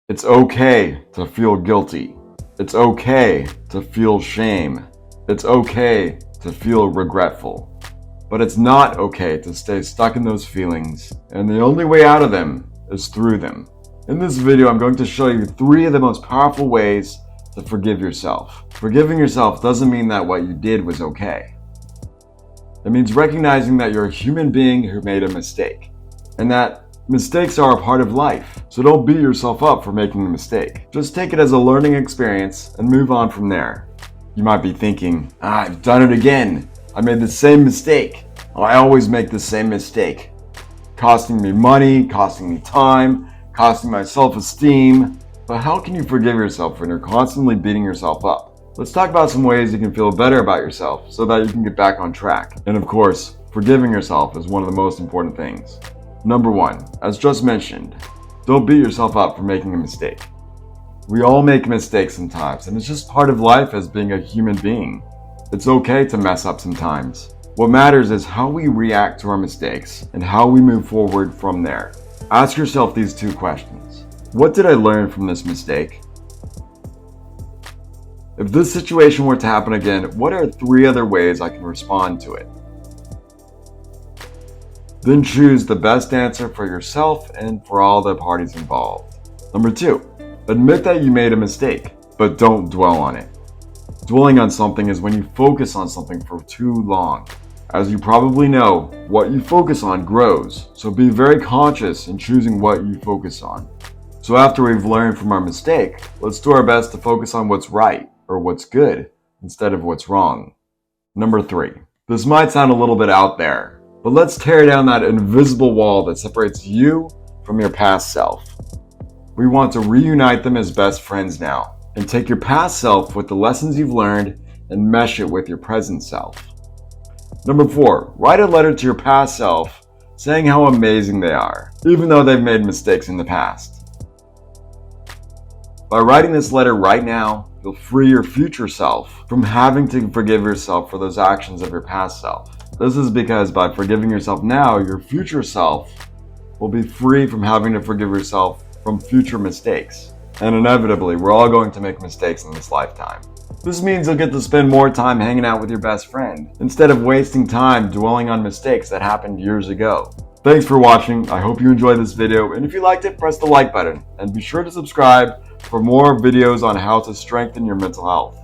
It's okay to feel guilty. It's okay to feel shame. It's okay to feel regretful. But it's not okay to stay stuck in those feelings, and the only way out of them is through them. In this video, I'm going to show you 3 of the most powerful ways to forgive yourself. Forgiving yourself doesn't mean that what you did was okay. It means recognizing that you're a human being who made a mistake, and that mistakes are a part of life. So don't beat yourself up for making a mistake. Just take it as a learning experience and move on from there. You might be thinking, I've done it again. I made the same mistake. I always make the same mistake. Costing me money, costing me time, costing my self-esteem. But how can you forgive yourself when you're constantly beating yourself up? Let's talk about some ways you can feel better about yourself so that you can get back on track. And of course, forgiving yourself is one of the most important things. Number 1, as just mentioned, don't beat yourself up for making a mistake. We all make mistakes sometimes, and it's just part of life as being a human being. It's okay to mess up sometimes. What matters is how we react to our mistakes and how we move forward from there. Ask yourself these 2 questions. What did I learn from this mistake? If this situation were to happen again, what are 3 other ways I can respond to it? Then choose the best answer for yourself and for all the parties involved. Number 2, admit that you made a mistake, but don't dwell on it. Dwelling on something is when you focus on something for too long. As you probably know, what you focus on grows, so be very conscious in choosing what you focus on. So after we've learned from our mistake, let's do our best to focus on what's right or what's good instead of what's wrong. Number 3, this might sound a little bit out there, but let's tear down that invisible wall that separates you from your past self. We want to reunite them as best friends now, and take your past self with the lessons you've learned and mesh it with your present self. Number 4, write a letter to your past self saying how amazing they are, even though they've made mistakes in the past. By writing this letter right now, you'll free your future self from having to forgive yourself for those actions of your past self. This is because by forgiving yourself now, your future self will be free from having to forgive yourself from future mistakes. And inevitably, we're all going to make mistakes in this lifetime. This means you'll get to spend more time hanging out with your best friend, instead of wasting time dwelling on mistakes that happened years ago. Thanks for watching. I hope you enjoyed this video, and if you liked it, press the like button, and be sure to subscribe for more videos on how to strengthen your mental health.